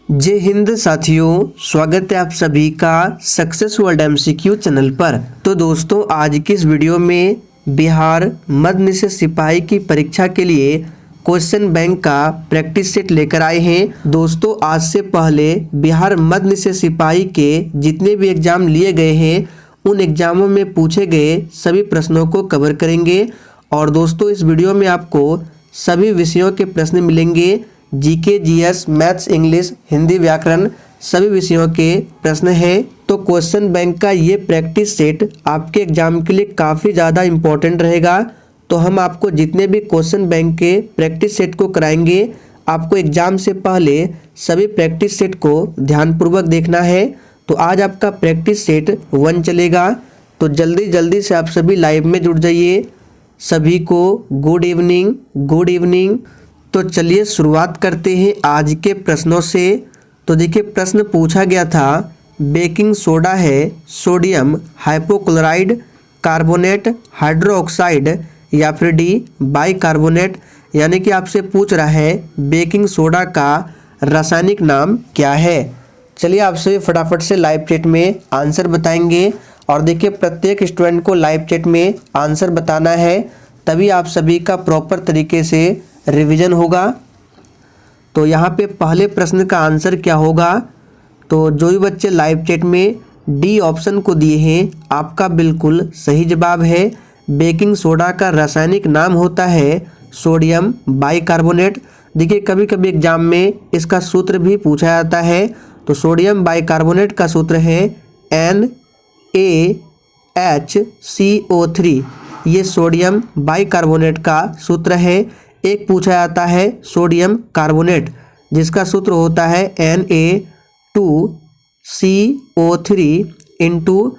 जय हिंद साथियों, स्वागत है आप सभी का सक्सेस वर्ल्ड एमसीक्यू चैनल पर। तो दोस्तों, आज की इस वीडियो में बिहार मध्य निषेध सिपाही की परीक्षा के लिए क्वेश्चन बैंक का प्रैक्टिस सेट लेकर आए हैं। दोस्तों, आज से पहले बिहार मध्य निषेध सिपाही के जितने भी एग्जाम लिए गए हैं उन एग्जामों में पूछे गए सभी प्रश्नों को कवर करेंगे। और दोस्तों, इस वीडियो में आपको सभी विषयों के प्रश्न मिलेंगे। GK, GS, maths, English, Hindi, व्याकरण सभी विषयों के प्रश्न हैं। तो क्वेश्चन बैंक का ये प्रैक्टिस सेट आपके एग्जाम के लिए काफ़ी ज़्यादा इम्पोर्टेंट रहेगा। तो हम आपको जितने भी क्वेश्चन बैंक के प्रैक्टिस सेट को कराएंगे, आपको एग्जाम से पहले सभी प्रैक्टिस सेट को ध्यानपूर्वक देखना है। तो आज आपका प्रैक्टिस सेट 1 चलेगा। तो जल्दी जल्दी से आप सभी लाइव में जुड़ जाइए। सभी को गुड इवनिंग, गुड इवनिंग। तो चलिए शुरुआत करते हैं आज के प्रश्नों से। तो देखिए, प्रश्न पूछा गया था बेकिंग सोडा है सोडियम हाइपोक्लोराइड, कार्बोनेट, हाइड्रोक्साइड या फिर डी बाइकार्बोनेट। यानी कि आपसे पूछ रहा है बेकिंग सोडा का रासायनिक नाम क्या है। चलिए आप सभी फटाफट से लाइव चैट में आंसर बताएंगे। और देखिए, प्रत्येक स्टूडेंट को लाइव चैट में आंसर बताना है, तभी आप सभी का प्रॉपर तरीके से रिवीजन होगा। तो यहाँ पे पहले प्रश्न का आंसर क्या होगा। तो जो भी बच्चे लाइव चैट में डी ऑप्शन को दिए हैं, आपका बिल्कुल सही जवाब है। बेकिंग सोडा का रासायनिक नाम होता है सोडियम बाइकार्बोनेट। देखिए, कभी कभी एग्जाम में इसका सूत्र भी पूछा जाता है। तो सोडियम बाइकार्बोनेट का सूत्र है NaHCO3। ये सोडियम बाइकार्बोनेट का सूत्र है। एक पूछा जाता है सोडियम कार्बोनेट, जिसका सूत्र होता है Na2CO3 इंटू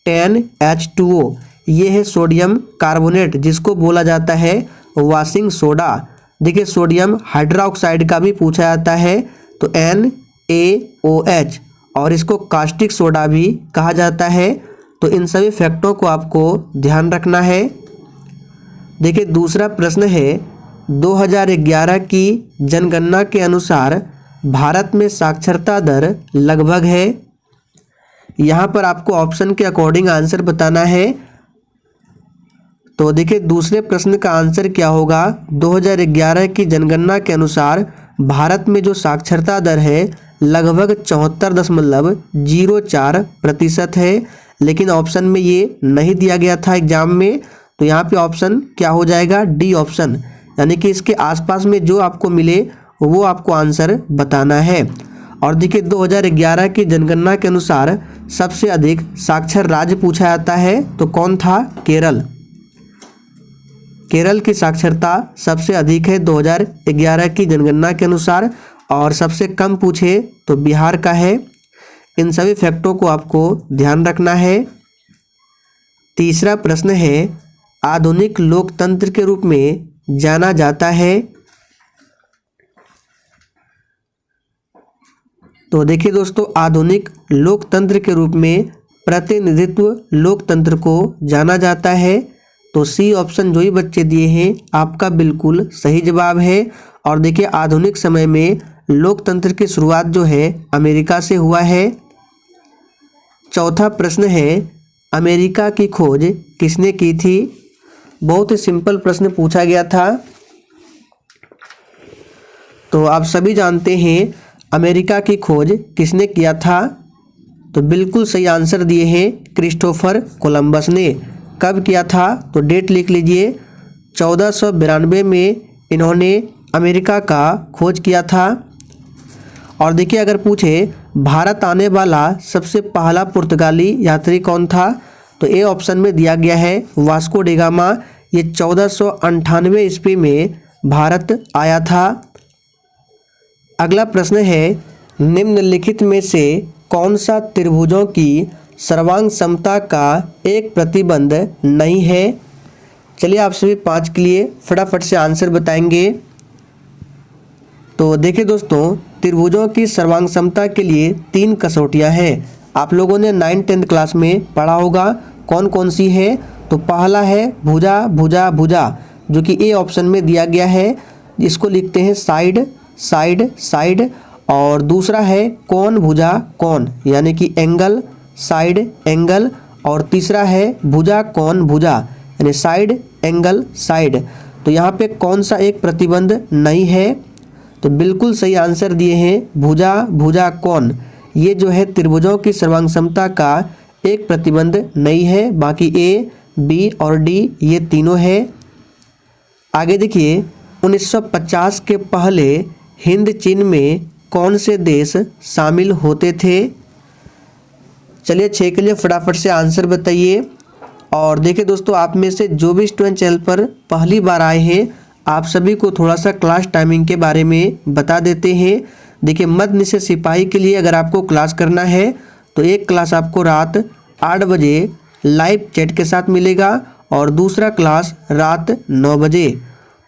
10H2O। ये है सोडियम कार्बोनेट, जिसको बोला जाता है वॉशिंग सोडा। देखिए, सोडियम हाइड्रोक्साइड का भी पूछा जाता है तो NaOH, और इसको कास्टिक सोडा भी कहा जाता है। तो इन सभी फैक्टों को आपको ध्यान रखना है। देखिए, दूसरा प्रश्न है 2011 की जनगणना के अनुसार भारत में साक्षरता दर लगभग है। यहाँ पर आपको ऑप्शन के अकॉर्डिंग आंसर बताना है। तो देखिए, दूसरे प्रश्न का आंसर क्या होगा। 2011 की जनगणना के अनुसार भारत में जो साक्षरता दर है लगभग 74.04% है। लेकिन ऑप्शन में ये नहीं दिया गया था एग्जाम में। तो यहाँ पे ऑप्शन क्या हो जाएगा, डी ऑप्शन। यानी कि इसके आसपास में जो आपको मिले वो आपको आंसर बताना है। और देखिए, 2011 की जनगणना के अनुसार सबसे अधिक साक्षर राज्य पूछा जाता है तो कौन था, केरल। केरल की साक्षरता सबसे अधिक है 2011 की जनगणना के अनुसार। और सबसे कम पूछे तो बिहार का है। इन सभी फैक्टों को आपको ध्यान रखना है। तीसरा प्रश्न है आधुनिक लोकतंत्र के रूप में जाना जाता है। तो देखिए दोस्तों, आधुनिक लोकतंत्र के रूप में प्रतिनिधित्व लोकतंत्र को जाना जाता है। तो सी ऑप्शन जो ही बच्चे दिए हैं, आपका बिल्कुल सही जवाब है। और देखिए, आधुनिक समय में लोकतंत्र की शुरुआत जो है अमेरिका से हुआ है। चौथा प्रश्न है अमेरिका की खोज किसने की थी। बहुत ही सिंपल प्रश्न पूछा गया था। तो आप सभी जानते हैं अमेरिका की खोज किसने किया था। तो बिल्कुल सही आंसर दिए हैं क्रिस्टोफर कोलंबस ने। कब किया था, तो डेट लिख लीजिए। 1492 में इन्होंने अमेरिका का खोज किया था। और देखिए, अगर पूछे भारत आने वाला सबसे पहला पुर्तगाली यात्री कौन था, तो ए ऑप्शन में दिया गया है वास्को डी गामा। ये 1498 ईस्वी में भारत आया था। अगला प्रश्न है निम्नलिखित में से कौन सा त्रिभुजों की सर्वांग समता का एक प्रतिबंध नहीं है। चलिए आप सभी 5 के लिए फटाफट से आंसर बताएंगे। तो देखिए दोस्तों, त्रिभुजों की सर्वांग समता के लिए 3 कसौटियां हैं। आप लोगों ने 9th-10th क्लास में पढ़ा होगा। कौन कौन सी है, तो पहला है भुजा भुजा भुजा, जो कि ए ऑप्शन में दिया गया है। इसको लिखते हैं साइड साइड साइड। और दूसरा है कोण भुजा कोण, यानी कि एंगल साइड एंगल, और तीसरा है भुजा कोण भुजा, यानी साइड एंगल साइड। तो यहाँ पे कौन सा एक प्रतिबंध नहीं है? तो बिल्कुल सही आंसर दिए हैं भुजा भुजा कोण। ये जो है त्रिभुजों की सर्वांग समता का एक प्रतिबंध नहीं है, बाकी ए, बी और डी ये तीनों है। आगे देखिए 1950 के पहले हिंद चीन में कौन से देश शामिल होते थे? चलिए 6 के लिए फटाफट से आंसर बताइए। और देखिए दोस्तों, आप में से जो भी स्टूडेंट चैनल पर पहली बार आए हैं, आप सभी को थोड़ा सा क्लास टाइमिंग के बारे में बता देते हैं। देखिए मध्य निषेध सिपाही के लिए अगर आपको क्लास करना है तो एक क्लास आपको रात 8 बजे लाइव चैट के साथ मिलेगा और दूसरा क्लास रात 9 बजे।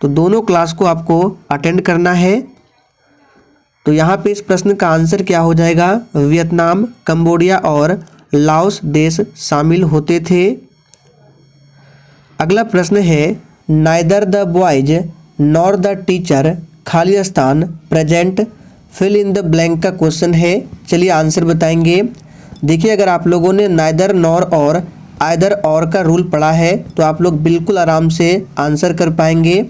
तो दोनों क्लास को आपको अटेंड करना है। तो यहाँ पे इस प्रश्न का आंसर क्या हो जाएगा? वियतनाम, कंबोडिया और लाओस देश शामिल होते थे। अगला प्रश्न है neither the boys nor the teacher खाली स्थान present fill in the blank का क्वेश्चन है। चलिए आंसर बताएंगे। देखिए अगर आप लोगों ने नाइदर नॉर और आइदर और का रूल पढ़ा है तो आप लोग बिल्कुल आराम से आंसर कर पाएंगे।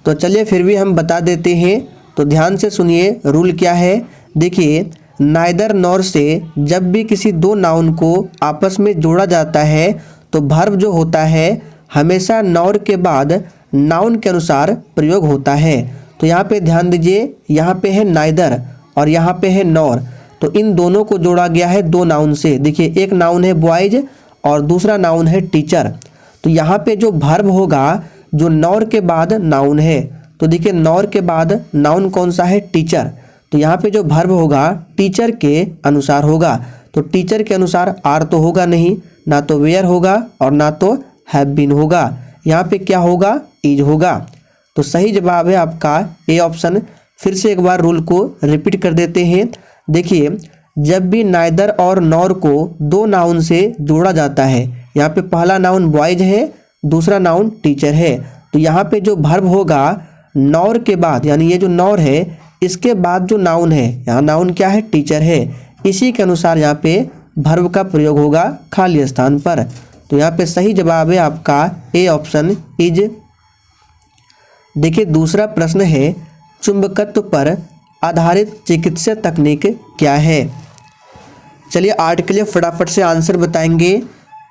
तो चलिए फिर भी हम बता देते हैं, तो ध्यान से सुनिए रूल क्या है। देखिए नाइदर नॉर से जब भी किसी दो नाउन को आपस में जोड़ा जाता है तो वर्ब जो होता है हमेशा नॉर के बाद नाउन के अनुसार प्रयोग होता है। तो यहाँ पे ध्यान दीजिए, यहाँ पे है नाइदर और यहाँ पे है नॉर, तो इन दोनों को जोड़ा गया है दो नाउन से। देखिए एक नाउन है बॉयज और दूसरा नाउन है टीचर। तो यहाँ पे जो वर्ब होगा जो नॉर के बाद नाउन है, तो देखिए नॉर के बाद नाउन कौन सा है? टीचर। तो यहाँ पे जो वर्ब होगा टीचर के अनुसार होगा। तो टीचर के अनुसार आर तो होगा नहीं, ना तो वेयर होगा और ना तो हैव बीन होगा। यहाँ पे क्या होगा? इज होगा। तो सही जवाब है आपका ए ऑप्शन। फिर से एक बार रूल को रिपीट कर देते हैं। देखिए जब भी नाइदर और नॉर को दो नाउन से जोड़ा जाता है, यहाँ पे पहला नाउन बॉयज है, दूसरा नाउन टीचर है, तो यहाँ पे जो वर्ब होगा नॉर के बाद, यानी ये जो नॉर है इसके बाद जो नाउन है, यहाँ नाउन क्या है? टीचर है। इसी के अनुसार यहाँ पे वर्ब का प्रयोग होगा खाली स्थान पर। तो यहाँ पे सही जवाब है आपका ए ऑप्शन इज। देखिए दूसरा प्रश्न है चुंबकत्व पर आधारित चिकित्सा तकनीक क्या है? चलिए 8 के लिए फटाफट से आंसर बताएंगे।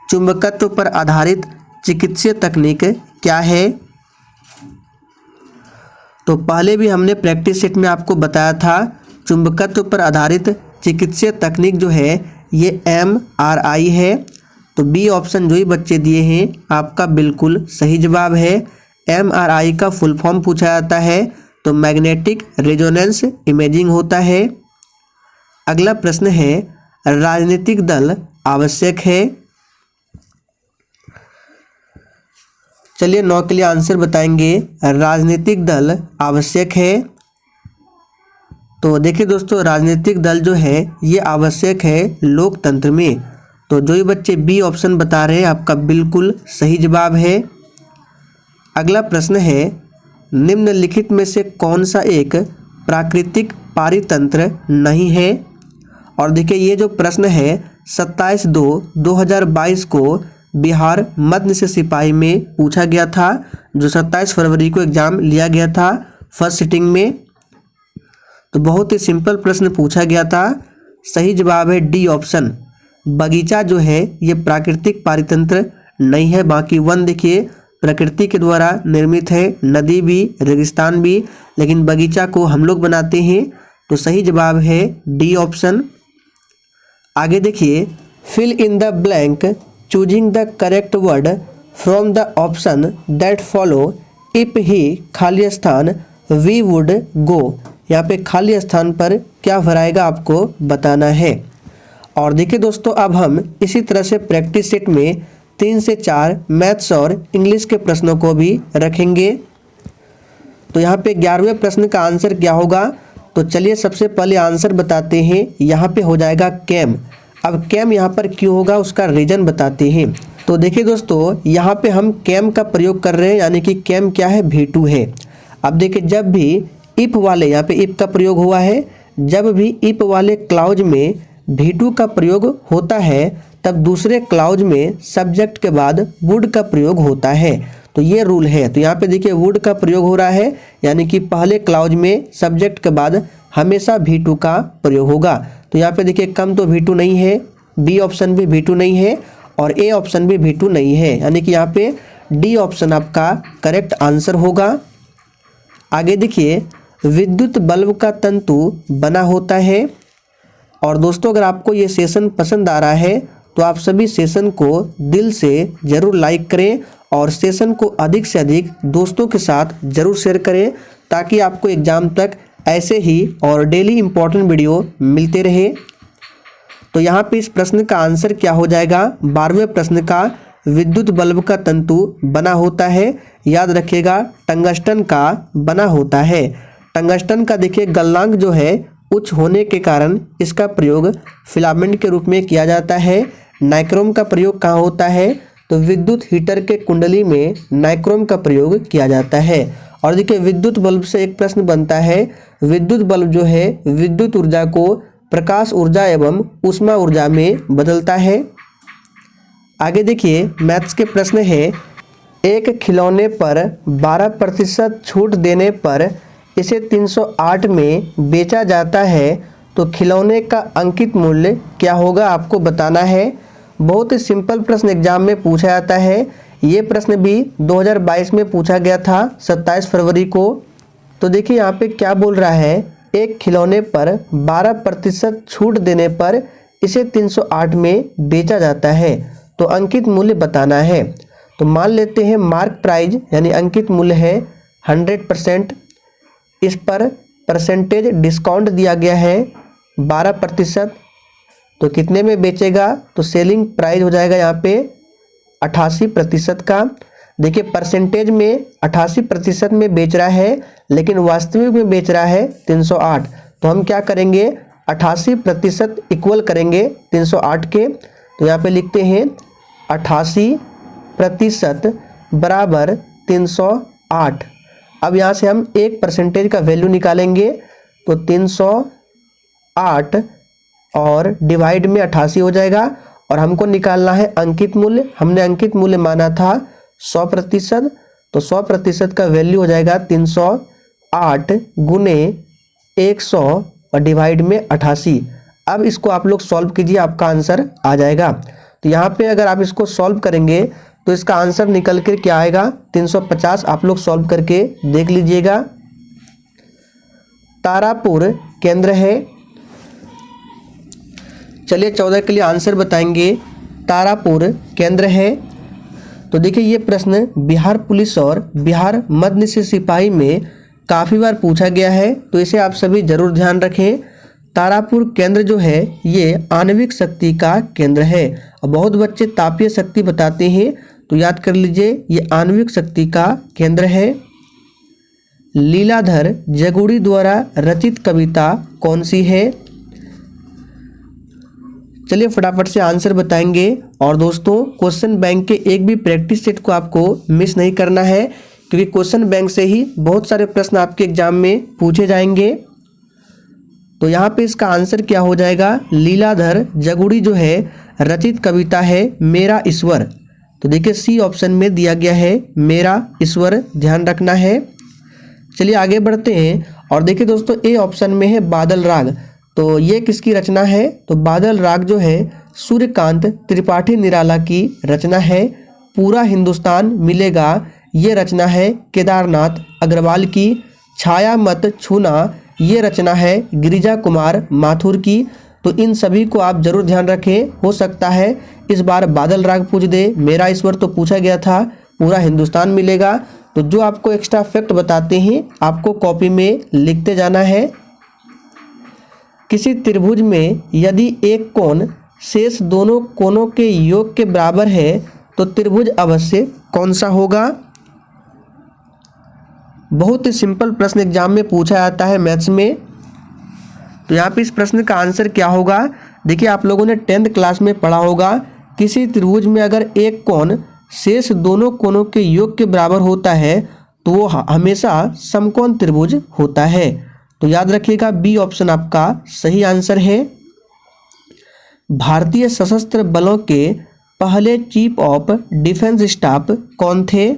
चुंबकत्व पर आधारित चिकित्सीय तकनीक क्या है? तो पहले भी हमने प्रैक्टिस सेट में आपको बताया था, चुंबकत्व पर आधारित चिकित्सीय तकनीक जो है ये MRI है। तो बी ऑप्शन जो ही बच्चे दिए हैं आपका बिल्कुल सही जवाब है। MRI का फुल फॉर्म पूछा जाता है तो मैग्नेटिक रेजोनेंस इमेजिंग होता है। अगला प्रश्न है राजनीतिक दल आवश्यक है? चलिए 9 के लिए आंसर बताएंगे। राजनीतिक दल आवश्यक है। तो देखिए दोस्तों राजनीतिक दल जो है ये आवश्यक है लोकतंत्र में। तो जो ही बच्चे बी ऑप्शन बता रहे हैं आपका बिल्कुल सही जवाब है। अगला प्रश्न है निम्नलिखित में से कौन सा एक प्राकृतिक पारितंत्र नहीं है? और देखिए ये जो प्रश्न है 27/2/2022 को बिहार मध्य निषेध सिपाही में पूछा गया था, जो 27 फरवरी को एग्जाम लिया गया था फर्स्ट सिटिंग में। तो बहुत ही सिंपल प्रश्न पूछा गया था। सही जवाब है डी ऑप्शन। बगीचा जो है ये प्राकृतिक पारितंत्र नहीं है। बाकी वन देखिए प्रकृति के द्वारा निर्मित है, नदी भी रेगिस्तान भी, लेकिन बगीचा को हम लोग बनाते हैं। तो सही जवाब है डी ऑप्शन। आगे देखिए fill in the blank choosing the correct word from the option that follow if he खाली स्थान वी वुड गो। यहाँ पे खाली स्थान पर क्या भराएगा आपको बताना है। और देखिए दोस्तों अब हम इसी तरह से प्रैक्टिस सेट में 3 से 4 मैथ्स और इंग्लिश के प्रश्नों को भी रखेंगे। तो यहाँ पे 11वें प्रश्न का आंसर क्या होगा? तो चलिए सबसे पहले आंसर बताते हैं। यहाँ पे हो जाएगा कैम। अब कैम यहाँ पर क्यों होगा उसका रीजन बताते हैं। तो देखिए दोस्तों यहाँ पे हम कैम का प्रयोग कर रहे हैं, यानी कि कैम क्या है? V2 है। अब देखिए जब भी इफ वाले, यहाँ पे इफ का प्रयोग हुआ है, जब भी इफ वाले क्लाउज में V2 का प्रयोग होता है तब दूसरे क्लाउज में सब्जेक्ट के बाद वुड का प्रयोग होता है। तो ये रूल है। तो यहाँ पे देखिए वुड का प्रयोग हो रहा है, यानी कि पहले क्लाउज में सब्जेक्ट के बाद हमेशा V2 का प्रयोग होगा। तो यहाँ पे देखिए कम तो V2 नहीं है, बी ऑप्शन भी V2 नहीं है और ए ऑप्शन भी V2 नहीं है, यानी कि यहाँ पे डी ऑप्शन आपका करेक्ट आंसर होगा। आगे देखिए विद्युत बल्ब का तंतु बना होता है। और दोस्तों अगर आपको ये सेशन पसंद आ रहा है तो आप सभी सेशन को दिल से ज़रूर लाइक करें और सेशन को अधिक से अधिक दोस्तों के साथ ज़रूर शेयर करें, ताकि आपको एग्ज़ाम तक ऐसे ही और डेली इम्पोर्टेंट वीडियो मिलते रहे। तो यहाँ पे इस प्रश्न का आंसर क्या हो जाएगा? 12वें प्रश्न का विद्युत बल्ब का तंतु बना होता है, याद रखिएगा टंगस्टन का बना होता है। टंगस्टन का देखिए गलनांक जो है उच्च होने के कारण इसका प्रयोग फिलामेंट के रूप में किया जाता है। नाइक्रोम का प्रयोग कहाँ होता है? तो विद्युत हीटर के कुंडली में नाइक्रोम का प्रयोग किया जाता है। और देखिए विद्युत बल्ब से एक प्रश्न बनता है, विद्युत बल्ब जो है विद्युत ऊर्जा को प्रकाश ऊर्जा एवं ऊष्मा ऊर्जा में बदलता है। आगे देखिए मैथ्स के प्रश्न है, एक खिलौने पर 12% छूट देने पर इसे 308 में बेचा जाता है तो खिलौने का अंकित मूल्य क्या होगा? आपको बताना है। बहुत ही सिंपल प्रश्न एग्जाम में पूछा जाता है। ये प्रश्न भी 2022 में पूछा गया था 27 फरवरी को। तो देखिए यहाँ पे क्या बोल रहा है, एक खिलौने पर 12% छूट देने पर इसे 308 में बेचा जाता है तो अंकित मूल्य बताना है। तो मान लेते हैं मार्क प्राइज यानी अंकित मूल्य है 100%, इस पर परसेंटेज डिस्काउंट दिया गया है 12%, तो कितने में बेचेगा? तो सेलिंग प्राइस हो जाएगा यहाँ पे 88% का। देखिए परसेंटेज में 88% में बेच रहा है, लेकिन वास्तविक में बेच रहा है 308। तो हम क्या करेंगे, 88% इक्वल करेंगे 308 के। तो यहाँ पे लिखते हैं 88% बराबर 308। अब यहाँ से हम 1% का वैल्यू निकालेंगे, तो 308 और डिवाइड में 88 हो जाएगा। और हमको निकालना है अंकित मूल्य। हमने अंकित मूल्य माना था 100%, तो 100% का वैल्यू हो जाएगा 308 गुने 100 और डिवाइड में 88। अब इसको आप लोग सॉल्व कीजिए, आपका आंसर आ जाएगा। तो यहाँ पे अगर आप इसको सॉल्व करेंगे तो इसका आंसर निकल कर क्या आएगा? 350। आप लोग सॉल्व करके देख लीजिएगा। तारापुर केंद्र है। चलिए 14 के लिए आंसर बताएंगे। तारापुर केंद्र है। तो देखिए ये प्रश्न बिहार पुलिस और बिहार मध्य निषेध सिपाही में काफ़ी बार पूछा गया है, तो इसे आप सभी जरूर ध्यान रखें। तारापुर केंद्र जो है ये आणविक शक्ति का केंद्र है। और बहुत बच्चे तापीय शक्ति बताते हैं, तो याद कर लीजिए ये आणविक शक्ति का केंद्र है। लीलाधर जगुड़ी द्वारा रचित कविता कौन सी है? चलिए फटाफट से आंसर बताएंगे। और दोस्तों क्वेश्चन बैंक के एक भी प्रैक्टिस सेट को आपको मिस नहीं करना है, क्योंकि क्वेश्चन बैंक से ही बहुत सारे प्रश्न आपके एग्जाम में पूछे जाएंगे। तो यहाँ पे इसका आंसर क्या हो जाएगा? लीलाधर जगुड़ी जो है रचित कविता है मेरा ईश्वर। तो देखिए सी ऑप्शन में दिया गया है मेरा ईश्वर, ध्यान रखना है। चलिए आगे बढ़ते हैं। और देखिए दोस्तों ए ऑप्शन में है बादल राग। तो ये किसकी रचना है? तो बादल राग जो है सूर्यकांत त्रिपाठी निराला की रचना है। पूरा हिंदुस्तान मिलेगा ये रचना है केदारनाथ अग्रवाल की। छाया मत छूना ये रचना है गिरिजा कुमार माथुर की। तो इन सभी को आप जरूर ध्यान रखें। हो सकता है इस बार बादल राग पूछ दे, मेरा ईश्वर तो पूछा गया था, पूरा हिंदुस्तान मिलेगा। तो जो आपको एक्स्ट्रा फैक्ट बताते हैं आपको कॉपी में लिखते जाना है। किसी त्रिभुज में यदि एक कोण शेष दोनों कोणों के योग के बराबर है तो त्रिभुज अवश्य कौन सा होगा? बहुत ही सिंपल प्रश्न एग्जाम में पूछा जाता है मैथ्स में। तो यहाँ पे इस प्रश्न का आंसर क्या होगा? देखिए आप लोगों ने 10th क्लास में पढ़ा होगा, किसी त्रिभुज में अगर एक कोण शेष दोनों कोणों के योग के बराबर होता है तो वो हमेशा समकोण त्रिभुज होता है। तो याद रखिएगा बी ऑप्शन आपका सही आंसर है। भारतीय सशस्त्र बलों के पहले चीफ ऑफ डिफेंस स्टाफ कौन थे?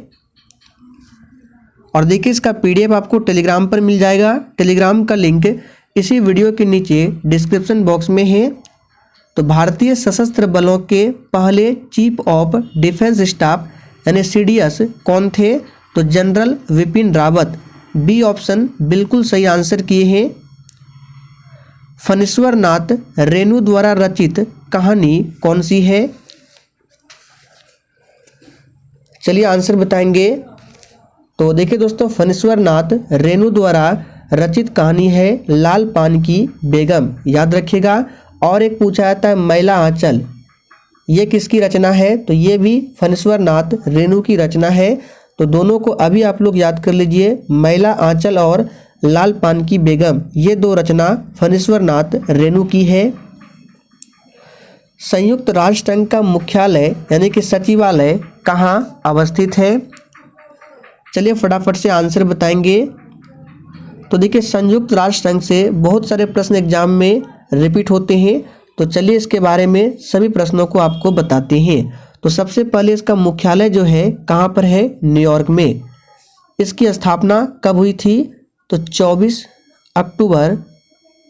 और देखिए इसका पीडीएफ आपको टेलीग्राम पर मिल जाएगा। टेलीग्राम का लिंक इसी वीडियो के नीचे डिस्क्रिप्शन बॉक्स में है। तो भारतीय सशस्त्र बलों के पहले चीफ ऑफ डिफेंस स्टाफ यानी सीडीएस कौन थे? तो general Bipin Rawat. B option बिल्कुल सही आंसर किए हैं। फणीश्वर नाथ रेणु द्वारा रचित कहानी कौन सी है? चलिए आंसर बताएंगे। तो देखिए दोस्तों, फणीश्वर नाथ रेणु द्वारा रचित कहानी है लाल पान की बेगम, याद रखिएगा। और एक पूछा जाता है मैला आंचल, ये किसकी रचना है? तो ये भी फणीश्वर नाथ रेणु की रचना है। तो दोनों को अभी आप लोग याद कर लीजिए, मैला आंचल और लाल पान की बेगम, ये दो रचना फणीश्वर नाथ रेणु की है। संयुक्त राष्ट्र संघ का मुख्यालय यानी कि सचिवालय कहाँ अवस्थित है? चलिए फटाफट से आंसर बताएंगे। तो देखिए संयुक्त राष्ट्र संघ से बहुत सारे प्रश्न एग्जाम में रिपीट होते हैं, तो चलिए इसके बारे में सभी प्रश्नों को आपको बताते हैं। तो सबसे पहले इसका मुख्यालय जो है कहाँ पर है? न्यूयॉर्क में। इसकी स्थापना कब हुई थी? तो 24 अक्टूबर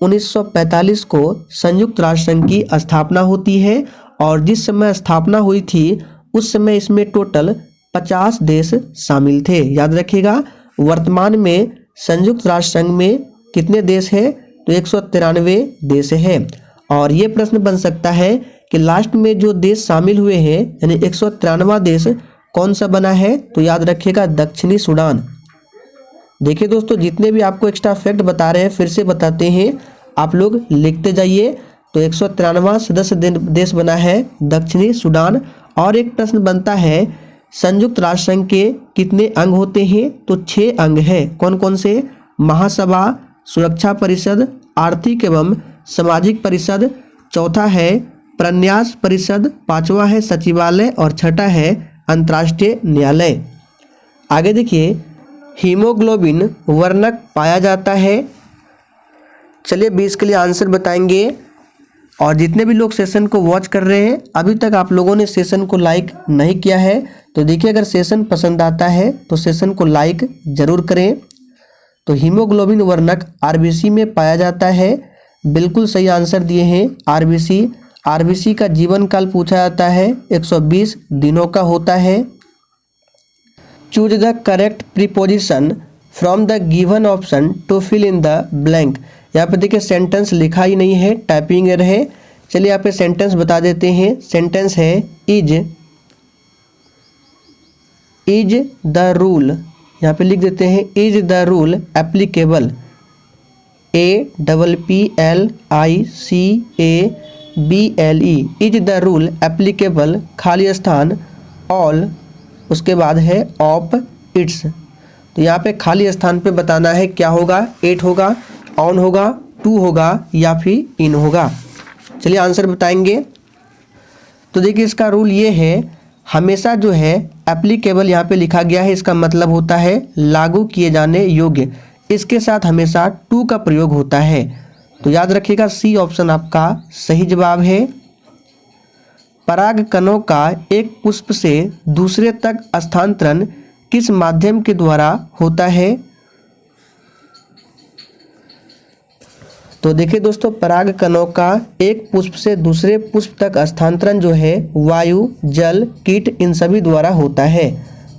1945 को संयुक्त राष्ट्र संघ की स्थापना होती है। और जिस समय स्थापना हुई थी उस समय इसमें टोटल 50 देश शामिल थे, याद रखिएगा। वर्तमान में संयुक्त राष्ट्र संघ में कितने देश हैं? तो 193 देश हैं। और ये प्रश्न बन सकता है कि लास्ट में जो देश शामिल हुए हैं यानी 193वां देश कौन सा बना है? तो याद रखिएगा दक्षिणी सूडान। देखिए दोस्तों, जितने भी आपको एक्स्ट्रा फैक्ट बता रहे हैं फिर से बताते हैं, आप लोग लिखते जाइए। तो 193वां सदस्य देश बना है दक्षिणी सूडान। और एक प्रश्न बनता है संयुक्त राष्ट्र संघ के कितने अंग होते हैं? तो 6 अंग है। कौन कौन से? महासभा, सुरक्षा परिषद, आर्थिक एवं सामाजिक परिषद, चौथा है प्रन्यास परिषद, पांचवा है सचिवालय और छठा है अंतर्राष्ट्रीय न्यायालय। आगे देखिए, हीमोग्लोबिन वर्णक पाया जाता है। चलिए 20 के लिए आंसर बताएंगे। और जितने भी लोग सेशन को वॉच कर रहे हैं, अभी तक आप लोगों ने सेशन को लाइक नहीं किया है, तो देखिए अगर सेशन पसंद आता है तो सेशन को लाइक जरूर करें। तो हीमोग्लोबिन वर्णक आरबीसी में पाया जाता है, बिल्कुल सही आंसर दिए हैं आरबीसी। आरबीसी का जीवन काल पूछा जाता है 120 दिनों का होता है। Choose the correct preposition from the given option to fill in the blank. यहाँ पे देखिए सेंटेंस लिखा ही नहीं है, टाइपिंग एरर है। चलिए यहाँ पे सेंटेंस बता देते हैं। सेंटेंस है इज द रूल, यहाँ पे लिख देते हैं is the rule applicable, APPLICABLE, is the rule applicable, खाली स्थान ऑल, उसके बाद है ऑफ इट्स। तो यहाँ पे खाली स्थान पे बताना है क्या होगा, एट होगा, ऑन होगा, टू होगा या फिर इन होगा। चलिए आंसर बताएंगे। तो देखिए इसका रूल ये है, हमेशा जो है एप्लीकेबल यहाँ पे लिखा गया है, इसका मतलब होता है लागू किए जाने योग्य। इसके साथ हमेशा टू का प्रयोग होता है। तो याद रखिएगा सी ऑप्शन आपका सही जवाब है। पराग कणों का एक पुष्प से दूसरे तक स्थानांतरण किस माध्यम के द्वारा होता है? तो देखिए दोस्तों, पराग कणों का एक पुष्प से दूसरे पुष्प तक स्थानांतरण जो है वायु, जल, कीट इन सभी द्वारा होता है।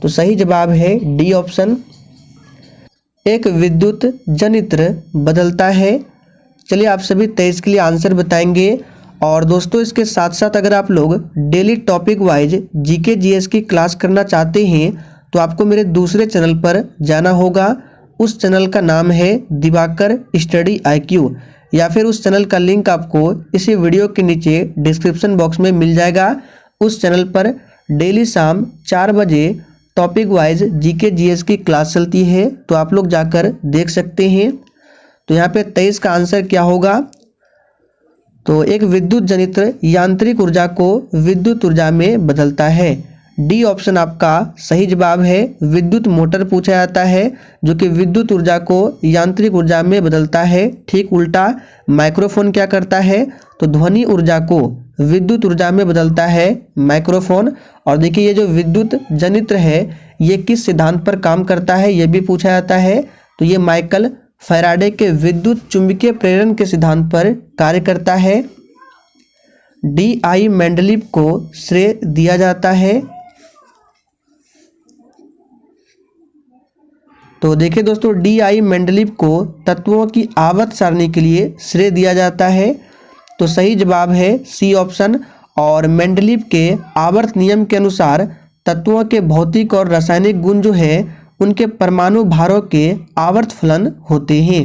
तो सही जवाब है डी ऑप्शन। एक विद्युत जनित्र बदलता है। चलिए आप सभी 23 के लिए आंसर बताएंगे। और दोस्तों इसके साथ साथ अगर आप लोग daily topic wise GK GS की क्लास करना चाहते हैं तो आपको मेरे दूसरे चैनल पर जाना होगा। उस चैनल का नाम है दिवाकर स्टडी IQ, या फिर उस चैनल का लिंक आपको इसी वीडियो के नीचे डिस्क्रिप्शन बॉक्स में मिल जाएगा। उस चैनल पर डेली शाम 4 बजे टॉपिक वाइज जीके जीएस की क्लास चलती है, तो आप लोग जाकर देख सकते हैं। तो यहाँ पे 23 का आंसर क्या होगा? तो एक विद्युत जनित्र यांत्रिक ऊर्जा को विद्युत ऊर्जा में बदलता है। डी ऑप्शन आपका सही जवाब है। विद्युत मोटर पूछा जाता है जो कि विद्युत ऊर्जा को यांत्रिक ऊर्जा में बदलता है। ठीक उल्टा माइक्रोफोन क्या करता है, तो ध्वनि ऊर्जा को विद्युत ऊर्जा में बदलता है माइक्रोफोन। और देखिए ये जो विद्युत जनित्र है ये किस सिद्धांत पर काम करता है, ये भी पूछा जाता है। तो ये माइकल फैराडे के विद्युत चुंबकीय प्रेरण के सिद्धांत पर कार्य करता है। डी आई मेंडलीव को श्रेय दिया जाता है। तो देखिए दोस्तों, डी आई मेंडलीव को तत्वों की आवर्त सारणी के लिए श्रेय दिया जाता है। तो सही जवाब है सी ऑप्शन। और मेंडलीव के आवर्त नियम के अनुसार तत्वों के भौतिक और रासायनिक गुण जो है उनके परमाणु भारों के आवर्त फलन होते हैं।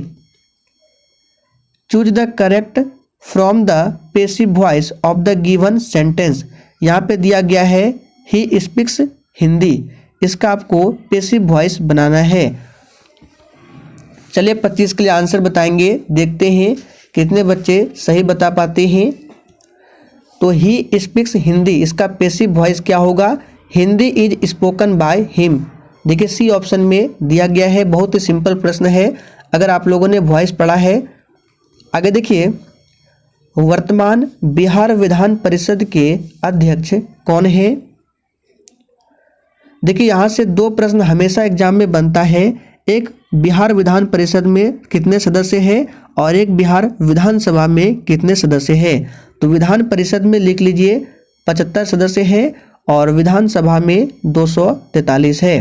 Choose the correct from the passive voice of the given sentence. यहाँ पे दिया गया है ही स्पीक्स हिंदी, इसका आपको पैसिव वॉइस बनाना है। चलिए 25 के लिए आंसर बताएंगे, देखते हैं कितने बच्चे सही बता पाते हैं। तो ही स्पीक्स हिंदी, इसका पैसिव वॉइस क्या होगा, Hindi is spoken by him. देखिए सी ऑप्शन में दिया गया है, बहुत ही सिंपल प्रश्न है अगर आप लोगों ने वॉइस पढ़ा है। आगे देखिए, वर्तमान बिहार विधान परिषद के अध्यक्ष कौन है। देखिए यहाँ से दो प्रश्न हमेशा एग्जाम में बनता है, एक बिहार विधान परिषद में कितने सदस्य हैं और एक बिहार विधानसभा में कितने सदस्य हैं। तो विधान परिषद में लिख लीजिए 75 सदस्य हैं और विधानसभा में 243 है।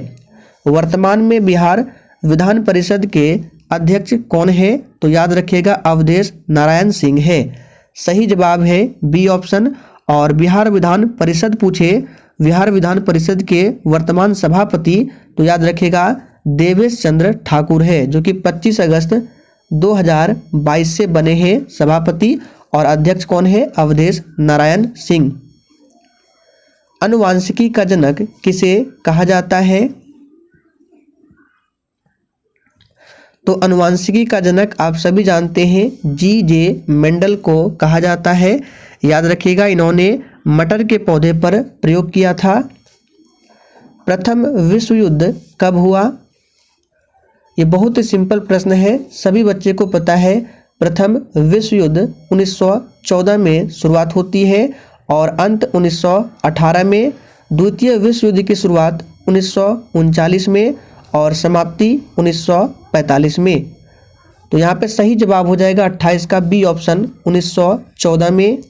वर्तमान में बिहार विधान परिषद के अध्यक्ष कौन है, तो याद रखिएगा अवधेश नारायण सिंह है। सही जवाब है बी ऑप्शन। और बिहार विधान परिषद पूछे, बिहार विधान परिषद के वर्तमान सभापति तो याद रखिएगा देवेश चंद्र ठाकुर है, जो कि 25 अगस्त 2022 से बने हैं सभापति। और अध्यक्ष कौन है, अवधेश नारायण सिंह। अनुवांशिकी का जनक किसे कहा जाता है। तो अनुवांशिकी का जनक आप सभी जानते हैं जी.जे. मेंडल को कहा जाता है। याद रखिएगा इन्होंने मटर के पौधे पर प्रयोग किया था। प्रथम विश्व युद्ध कब हुआ, ये बहुत ही सिंपल प्रश्न है, सभी बच्चे को पता है। प्रथम विश्व युद्ध 1914 में शुरुआत होती है और अंत 1918 में। द्वितीय विश्व युद्ध की शुरुआत 1939 में और समाप्ति 1945 में। तो यहाँ पे सही जवाब हो जाएगा 28 का बी ऑप्शन 1914 में।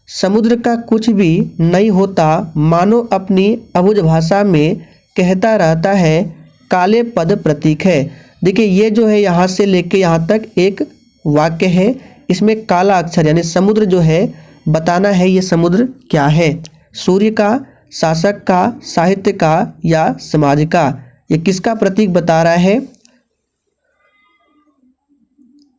समुद्र का कुछ भी नहीं होता मानो अपनी अबुझ भाषा में कहता रहता है, काले पद प्रतीक है। देखिए ये जो है यहाँ से लेके यहाँ तक एक वाक्य है, इसमें काला अक्षर यानी समुद्र जो है बताना है ये समुद्र क्या है, सूर्य का, शासक का, साहित्य का या समाज का। ये किसका प्रतीक बता रहा है।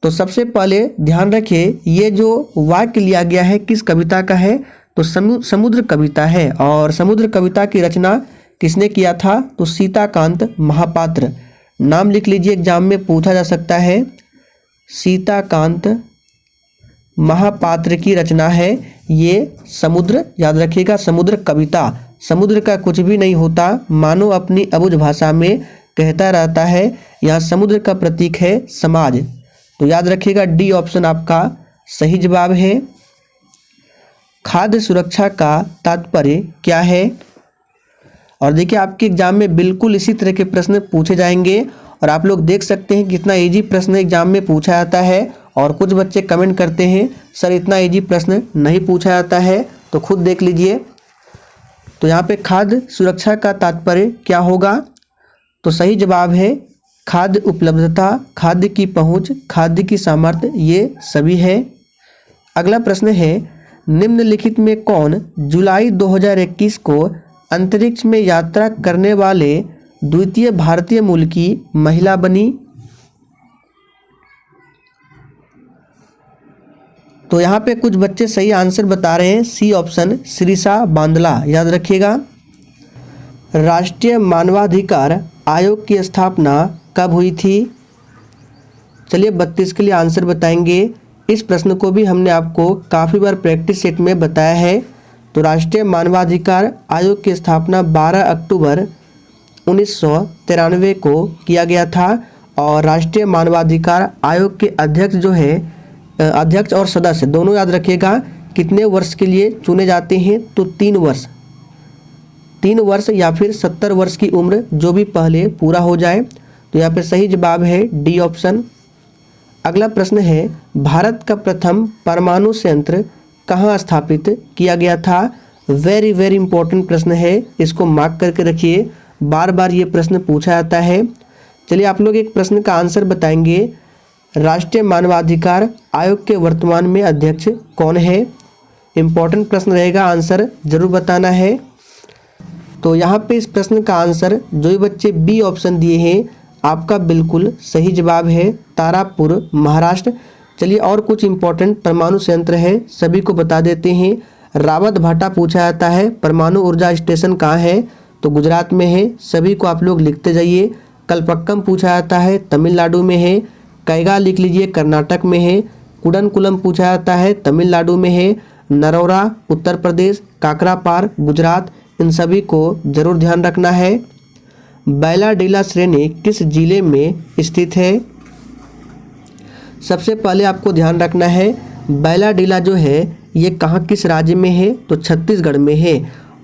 तो सबसे पहले ध्यान रखिए ये जो वाक्य लिया गया है किस कविता का है, तो समुद्र कविता है। और समुद्र कविता की रचना किसने किया था, तो सीताकांत महापात्र। नाम लिख लीजिए, एग्जाम में पूछा जा सकता है। सीताकांत महापात्र की रचना है ये समुद्र, याद रखिएगा समुद्र कविता। समुद्र का कुछ भी नहीं होता मानो अपनी अबुझ भाषा में कहता रहता है, यहाँ समुद्र का प्रतीक है समाज। तो याद रखिएगा डी ऑप्शन आपका सही जवाब है। खाद्य सुरक्षा का तात्पर्य क्या है। और देखिए आपके एग्जाम में बिल्कुल इसी तरह के प्रश्न पूछे जाएंगे और आप लोग देख सकते हैं कितना इजी प्रश्न एग्जाम में पूछा जाता है। और कुछ बच्चे कमेंट करते हैं सर इतना इजी प्रश्न नहीं पूछा जाता है, तो खुद देख लीजिए। तो यहाँ पे खाद्य सुरक्षा का तात्पर्य क्या होगा, तो सही जवाब है खाद्य उपलब्धता, खाद्य की पहुँच, खाद्य की सामर्थ्य, ये सभी है। अगला प्रश्न है निम्नलिखित में कौन जुलाई 2021 को अंतरिक्ष में यात्रा करने वाले द्वितीय भारतीय मूल की महिला बनी। तो यहाँ पे कुछ बच्चे सही आंसर बता रहे हैं, सी ऑप्शन श्रीषा बांदला। याद रखिएगा। राष्ट्रीय मानवाधिकार आयोग की स्थापना कब हुई थी। चलिए 32 के लिए आंसर बताएंगे। इस प्रश्न को भी हमने आपको काफ़ी बार प्रैक्टिस सेट में बताया है। तो राष्ट्रीय मानवाधिकार आयोग की स्थापना 12 अक्टूबर 1993 को किया गया था। और राष्ट्रीय मानवाधिकार आयोग के अध्यक्ष जो है, अध्यक्ष और सदस्य दोनों याद रखिएगा कितने वर्ष के लिए चुने जाते हैं, तो 3 वर्ष, 3 वर्ष या फिर 70 वर्ष की उम्र जो भी पहले पूरा हो जाए। तो यहाँ पे सही जवाब है डी ऑप्शन। अगला प्रश्न है, भारत का प्रथम परमाणु संयंत्र कहाँ स्थापित किया गया था? वेरी वेरी इंपॉर्टेंट प्रश्न है, इसको मार्क करके रखिए, बार बार ये प्रश्न पूछा जाता है। चलिए आप लोग एक प्रश्न का आंसर बताएंगे। राष्ट्रीय मानवाधिकार आयोग के वर्तमान में अध्यक्ष कौन है? इम्पॉर्टेंट प्रश्न रहेगा, आंसर जरूर बताना है। तो यहाँ पे इस प्रश्न का आंसर जो भी बच्चे बी ऑप्शन दिए हैं आपका बिल्कुल सही जवाब है, तारापुर, महाराष्ट्र। चलिए और कुछ इंपॉर्टेंट परमाणु संयंत्र है, सभी को बता देते हैं। रावत भाटा पूछा जाता है, परमाणु ऊर्जा स्टेशन कहाँ है? तो गुजरात में है, सभी को आप लोग लिखते जाइए। कलपक्कम पूछा जाता है, तमिलनाडु में है। कैगा लिख लीजिए, कर्नाटक में है। कुडनकुलम पूछा जाता है, तमिलनाडु में है। नरौरा उत्तर प्रदेश, काकरापार गुजरात, इन सभी को जरूर ध्यान रखना है। बैलाडीला श्रेणी किस जिले में स्थित है? सबसे पहले आपको ध्यान रखना है बैलाडीला जो है ये कहाँ किस राज्य में है? तो छत्तीसगढ़ में है।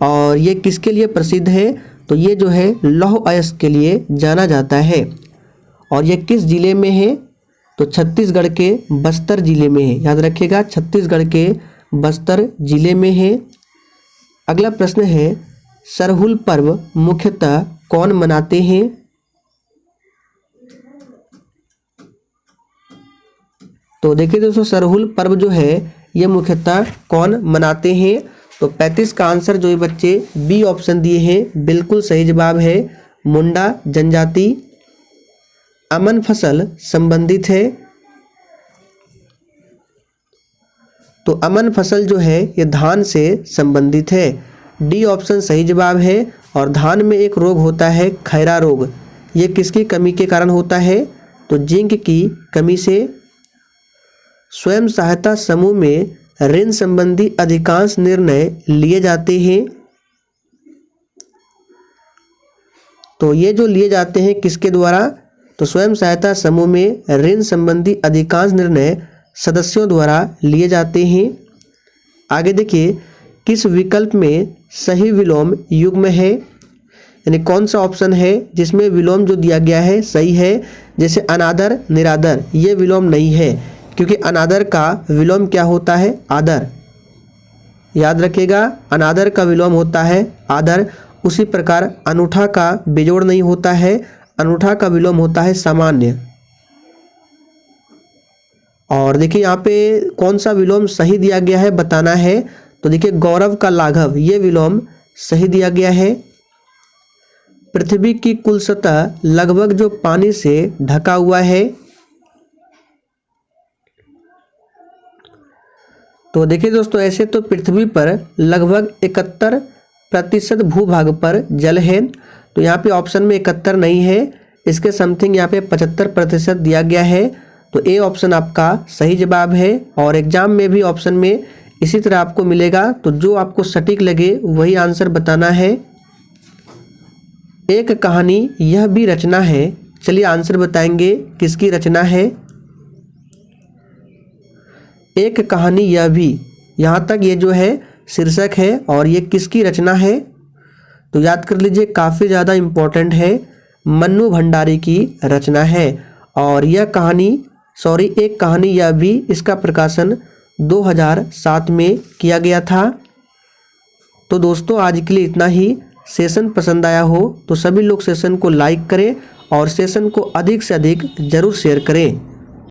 और ये किसके लिए प्रसिद्ध है? तो ये जो है लौह अयस्क के लिए जाना जाता है। और ये किस जिले में है? तो छत्तीसगढ़ के बस्तर जिले में है, याद रखिएगा छत्तीसगढ़ के बस्तर जिले में है। अगला प्रश्न है, सरहुल पर्व मुख्यतः कौन मनाते हैं? तो देखिए दोस्तों, सरहुल पर्व जो है ये मुख्यतः कौन मनाते हैं? तो 35 का आंसर जो ये बच्चे बी ऑप्शन दिए हैं बिल्कुल सही जवाब है, मुंडा जनजाति। अमन फसल संबंधित है, तो अमन फसल जो है ये धान से संबंधित है, डी ऑप्शन सही जवाब है। और धान में एक रोग होता है खैरा रोग, ये किसकी कमी के कारण होता है? तो जिंक की कमी से। स्वयं सहायता समूह में ऋण संबंधी अधिकांश निर्णय लिए जाते हैं, तो ये जो लिए जाते हैं किसके द्वारा? तो स्वयं सहायता समूह में ऋण संबंधी अधिकांश निर्णय सदस्यों द्वारा लिए जाते हैं। आगे देखिए, किस विकल्प में सही विलोम युग्म है? यानी कौन सा ऑप्शन है जिसमें विलोम जो दिया गया है सही है? जैसे अनादर, निरादर, ये विलोम नहीं है, क्योंकि अनादर का विलोम क्या होता है? आदर, याद रखिएगा अनादर का विलोम होता है आदर। उसी प्रकार अनूठा का बेजोड़ नहीं होता है, अनूठा का विलोम होता है सामान्य। और देखिए यहाँ पे कौन सा विलोम सही दिया गया है बताना है। तो देखिए गौरव का लाघव, ये विलोम सही दिया गया है। पृथ्वी की कुल सतह लगभग जो पानी से ढका हुआ है, तो देखिए दोस्तों ऐसे तो पृथ्वी पर लगभग 71% भूभाग पर जल है, तो यहाँ पे ऑप्शन में 71 नहीं है, इसके समथिंग यहाँ पे 75% दिया गया है। तो ए ऑप्शन आपका सही जवाब है। और एग्जाम में भी ऑप्शन में इसी तरह आपको मिलेगा, तो जो आपको सटीक लगे वही आंसर बताना है। एक कहानी यह भी रचना है, चलिए आंसर बताएंगे किसकी रचना है। एक कहानी यह भी, यहाँ तक ये जो है शीर्षक है और ये किसकी रचना है? तो याद कर लीजिए, काफ़ी ज़्यादा इम्पोर्टेंट है, मन्नू भंडारी की रचना है। और यह कहानी एक कहानी यह भी, इसका प्रकाशन 2007 में किया गया था। तो दोस्तों आज के लिए इतना ही। सेशन पसंद आया हो तो सभी लोग सेशन को लाइक करें और सेशन को अधिक से अधिक ज़रूर शेयर करें।